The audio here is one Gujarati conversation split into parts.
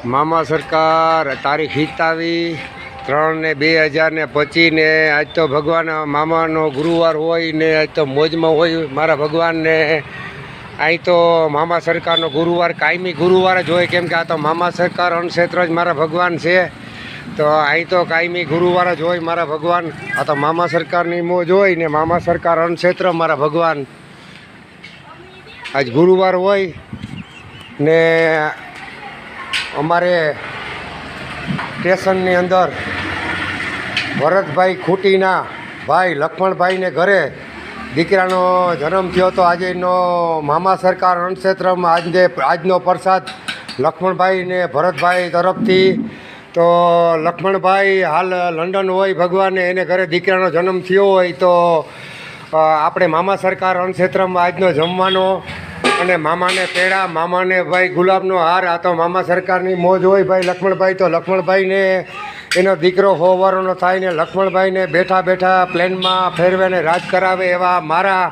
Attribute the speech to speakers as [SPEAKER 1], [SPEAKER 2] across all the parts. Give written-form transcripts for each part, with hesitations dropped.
[SPEAKER 1] મામા સરકાર તારીખ 27/3/2025 આજ તો ભગવાન મામાનો ગુરુવાર હોય ને આજ તો મોજમાં હોય મારા ભગવાનને. અહીં તો મામા સરકારનો ગુરુવાર કાયમી ગુરુવાર જ હોય, કેમ કે આ તો મામા સરકાર અણક્ષેત્ર જ મારા ભગવાન છે. તો અહીં તો કાયમી ગુરુવાર જ હોય મારા ભગવાન. આ તો મામા સરકારની મોજ હોય ને મામા સરકાર અણક્ષેત્ર મારા ભગવાન. આજ ગુરુવાર હોય ને અમારે સ્ટેશનની અંદર ભરતભાઈ ખૂટીના ભાઈ લક્ષ્મણભાઈને ઘરે દીકરાનો જન્મ થયો હતો. આજેનો મામા સરકાર અણક્ષેત્રમાં આજનો પ્રસાદ લક્ષ્મણભાઈ ને ભરતભાઈ તરફથી. તો લક્ષ્મણભાઈ હાલ લંડન હોય ભગવાને, એને ઘરે દીકરાનો જન્મ થયો હોય તો આપણે મામા સરકાર અણક્ષેત્રમાં આજનો જમવાનો અને મામાને પેડા, મામાને ભાઈ ગુલાબનો હાર. આ તો મામા સરકારની મોજ હોય ભાઈ. લક્ષ્મણભાઈ તો લક્ષ્મણભાઈને એનો દીકરો હોવારોનો થાય ને લક્ષ્મણભાઈને બેઠા બેઠા પ્લેનમાં ફેરવે ને રાજ કરાવે એવા મારા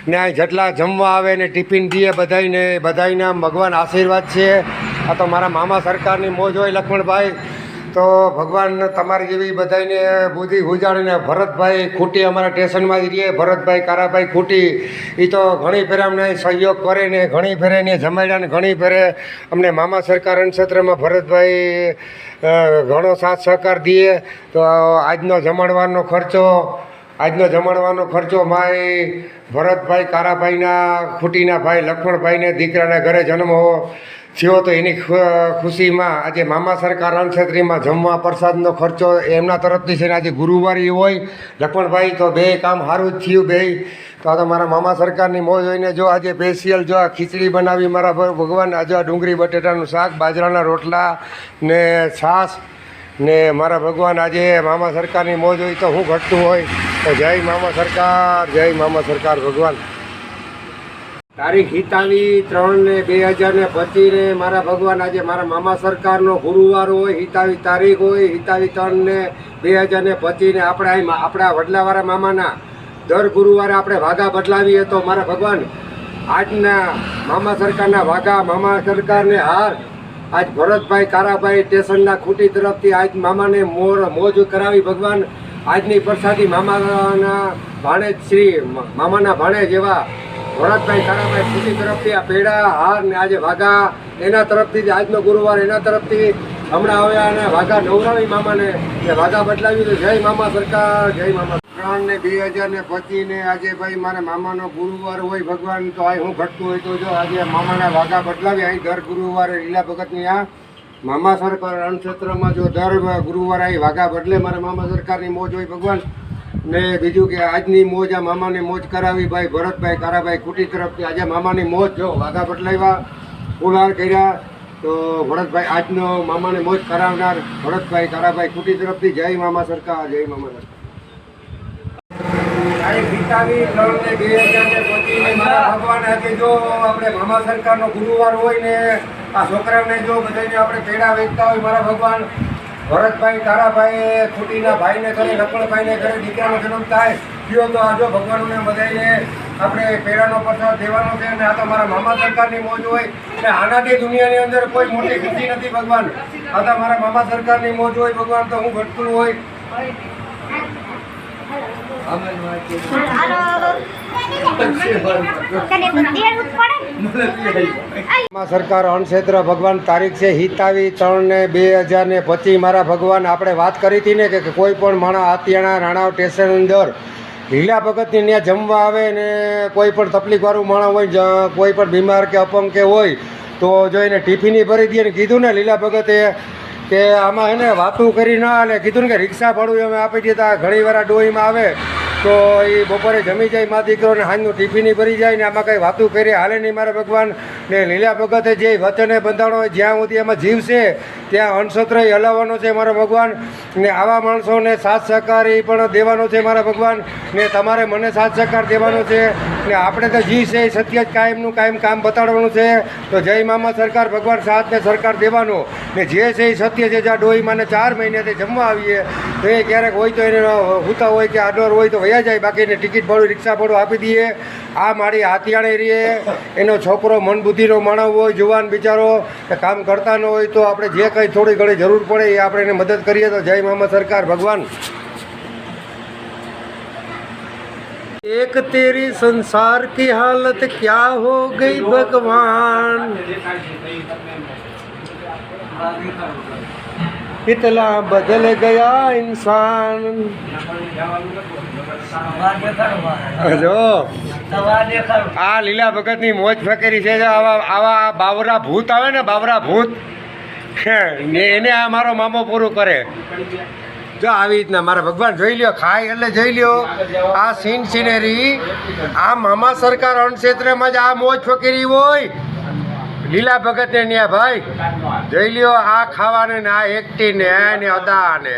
[SPEAKER 1] ને આ જેટલા જમવા આવે ને ટિફિન દે બધાયના ભગવાન આશીર્વાદ છે. આ તો મારા મામા સરકારની મોજ હોય લક્ષ્મણભાઈ. તો ભગવાન તમારી જેવી બધાને બુદ્ધિ ઉજાડીને ભરતભાઈ ખૂટી અમારા સ્ટેશનમાં જ રહીએ. ભરતભાઈ કારાભાઈ ખૂટી એ તો ઘણી ફેરે અમને સહયોગ કરે ને ઘણી ફેરે એને જમાડ્યા ને ઘણી ફેરે અમને મામા સરકાર અણક્ષેત્રમાં ભરતભાઈ ઘણો સાથ સહકાર દે. તો આજનો જમાડવાનો ખર્ચો માય ભરતભાઈ કારાભાઈના ખૂટીના ભાઈ લક્ષ્મણભાઈને દીકરાના ઘરે જન્મ થયો તો એની ખુશીમાં આજે મામા સરકાર અણક્ષેત્રીમાં જમવા પ્રસાદનો ખર્ચો એમના તરફથી છે ને આજે ગુરુવારી હોય લક્ષ્મણભાઈ. તો બે કામ સારું જ થયું બે. તો આ તો મારા મામા સરકારની મોજ હોઈને જો આજે સ્પેશિયલ જો આ ખીચડી બનાવી મારા ભગવાન. આજે આ ડુંગળી બટેટાનું શાક, બાજરાના રોટલા ને છાશ ને મારા ભગવાન. આજે મામા સરકારની મોજ હોય તો શું ઘટતું હોય. તો જય મામા સરકાર, જય મામા સરકાર ભગવાન. તારીખ 27/3/2025 મારા ભગવાન. આજે મારા મામા સરકારનો ગુરુવાર હોય, 27 તારીખ હોય, 27/3/2025 આપણા વડલાવાળા મામાના દર ગુરુવારે આપણે વાઘા બદલાવીએ. તો મારા ભગવાન આજના મામા સરકારના વાઘા, મામા સરકારને હાર આજ ભરતભાઈ કારાભાઈ સ્ટેશનના ખૂટી તરફથી આજ મામાને મોજ કરાવી ભગવાન. આજની પ્રસાદી મામાના ભાણેજ શ્રી મામાના ભાણેજ એવા ભરતભાઈ કારાભાઈ ખૂટી તરફથી આ પેડા હાર ને આજે વાઘા એના તરફથી આજનો ગુરુવાર એના તરફથી હમણાં હવે અને વાઘા નવરાવી મામાને વાઘા બદલાવી. તો જય મામા સરકાર, જય મામા. 3/2025 આજે ભાઈ મારા મામાનો ગુરુવાર હોય ભગવાન. તો આ હું ઘટતું હોય તો જો આજે મામાના વાઘા બદલાવી. અહીં દર ગુરુવારે લીલા ભગતની આ મામા સરકાર અણક્ષેત્રમાં જો દર ગુરુવારે અહીં વાઘા બદલે મારા મામા સરકારની મોજ હોય ભગવાન. ને બીજું કે આજની મોજ આ મામાની મોજ કરાવી ભાઈ ભરતભાઈ કારાભાઈ ખૂટી તરફથી. આજે મામાની મોજ જો વાઘા બદલાવ્યા, ફુલહાર કર્યા. તો ભરતભાઈ આજનો મામાને મોજ કરાવનાર ભરતભાઈ કારાભાઈ ખૂટી તરફથી જય મામા સરકાર, જય મામા સરકાર. 27/3/2025 મારા ભગવાન. આજે જો આપણે મામા સરકારનો ગુરુવાર હોય ને આ છોકરાઓને જો બધાને આપણે પેડા વેચતા હોય મારા ભગવાન. ભરતભાઈ કારાભાઈ ખૂટીના ભાઈને ઘરે લક્ષ્મણભાઈને ઘરે દીકરાનો જન્મ થાય થયો તો આજો ભગવાનોને બધાને આપણે પેડાનો પ્રસાદ દેવાનો છે. અને આ તો મારા મામા સરકારની મોજ હોય ને આનાથી દુનિયાની અંદર કોઈ મોટી ખુશી નથી ભગવાન. આ તો મારા મામા સરકારની મોજ હોય ભગવાન. તો હું ઘટતું હોય સરકાર અણક્ષેત્ર ભગવાન. તારીખ છે 27/3/2025 મારા ભગવાન. આપણે વાત કરી હતી ને કે કોઈ પણ માણસ આતિયાણા રાણાવ સ્ટેશન અંદર લીલા ભગતની ત્યાં જમવા આવે ને કોઈ પણ તકલીફવાળું માણસ હોય, કોઈ પણ બીમાર કે અપંગ કે હોય તો જો એને ટિફિની ભરી દે ને કીધું ને લીલા ભગતે કે આમાં એને વાતું કરી ના અને કીધું ને કે રિક્ષા ભાડું અમે આપી દીધા. ઘણી વાર ડોહીમાં આવે તો એ બપોરે જમી જાય મા દીકરોને હાજનું ટિફિની ભરી જાય ને આમાં કંઈ વાતું કરી હાલે નહીં મારા ભગવાન. ને લીલા ભગતે જે વચને બંધાણો હોય જ્યાં સુધી એમાં જીવ છે ત્યાં અણક્ષેત્ર હલાવવાનો છે મારા ભગવાન. ને આવા માણસોને સાથ સહકાર એ પણ દેવાનો છે મારા ભગવાન. ને તમારે મને સાથ સહકાર દેવાનો છે. ને આપણે તો જી છે એ સત્ય જ કાયમનું કાયમ કામ બતાડવાનું છે. તો જય મામા સરકાર, ભગવાન સાથને સરકાર દેવાનો ને જે છે એ સત્ય છે. જ્યાં ડોહીમાને 4 મહિનાથી જમવા આવીએ તો એ ક્યારેક હોય તો એને હુતા હોય કે આડોર હોય તો વયા જાય, બાકી એને ટિકિટ ભાડું રિક્ષા ભાડું આપી દઈએ. આ મારી હાથિયાણે રહીએ, એનો છોકરો મન બુદ્ધિનો માણસ હોય, જુવાન બિચારો કામ કરતા ન હોય તો આપણે જે કંઈ થોડી ઘણી જરૂર પડે એ આપણે એને મદદ કરીએ. તો જય મામા સરકાર, ભગવાન. एक तेरी संसार की हालत क्या हो गई भगवान, इतना बदल गया इंसान. જો આ લીલા ભગતની મોજ ફકેરી છે. જો આવા બાવરા ભૂત આવે ને, બાવરા ભૂત, એને આ મારો મામો પૂરું કરે. જો આવી રીતના મારા ભગવાન જોઈ લ્યો, ખાય એટલે જોઈ લ્યો આ સીન સિનેરી. આ મામા સરકાર અણક્ષેત્રમાં જ આ મોજ ફકેરી હોય લીલા ભગતને ન્યા ભાઈ. જોઈ લ્યો આ ખાવાને ને આ એકટીને ને અદાને.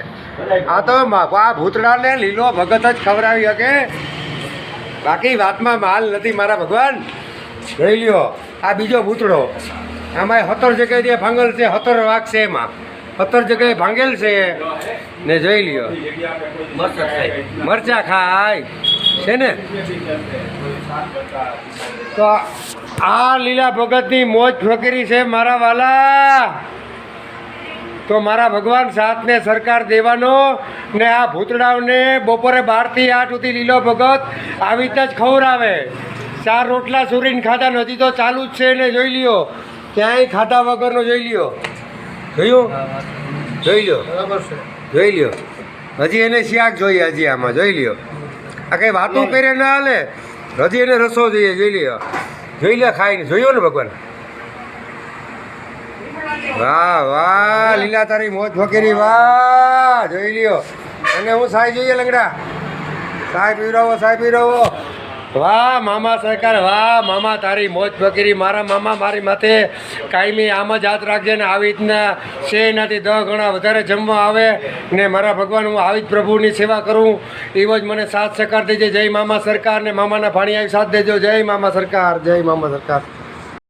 [SPEAKER 1] આ તો આ ભૂતડાને લીલો ભગત જ ખવડાવી શકે, બાકી વાતમાં માલ નથી મારા ભગવાન. જોઈ લ્યો આ બીજો ભૂતડો, આમાં 17 જગ્યાએ ભાંગલ છે, 17 વાઘ છે, એમાં 17 જગ્યાએ ભાંગેલ છે ને. જોઈ લ્યો મરચા ખાય છે ને. તો આ લીલા ભગતની મોજ ફકીરી છે મારા વાલા. તો મારા ભગવાન સાથને સરકાર દેવાનો ને આ ભૂતડાઓને બપોરે 12 થી 8 સુધી લીલો ભગત આવી રીતના જ ખવડાવે. 4 રોટલા સુરીને ખાધા નથી તો ચાલુ જ છે ને. જોઈ લ્યો ક્યાંય ખાધા વગરનો. જોઈ લ્યો, જોયું? જોઈ લ્યો, જોઈ લ્યો. હજી એને શાક જોઈએ, હજી આમાં જોઈ લ્યો. આ કંઈ વાતું કરે ના હાલે, હજી એને રસો જોઈએ. જોઈ લ્યો, જોઈ લ્યો ખાઈને. જોયો ને ભગવાન? વાહ વાહ લીલા તારી મોજ ફકીરી, વાહ. જોઈ લ્યો. અને હું સાય જોઈએ લંગડા, સાય પીવડાવો, સાય પીવડાવો. વાહ મામા સરકાર, વાહ મામા તારી મોજ ફકીરી. મારા મામા મારી માથે કાયમી આમ જ હાથ રાખજે ને આવી રીતના છે એનાથી 10 ગણા વધારે જમવા આવે ને મારા ભગવાન હું આવી જ પ્રભુની સેવા કરું. એવો જ મને સાથ સહકાર દેજે. જય મામા સરકાર ને મામાના ભાણિયા સાથ દેજો. જય મામા સરકાર, જય મામા સરકાર.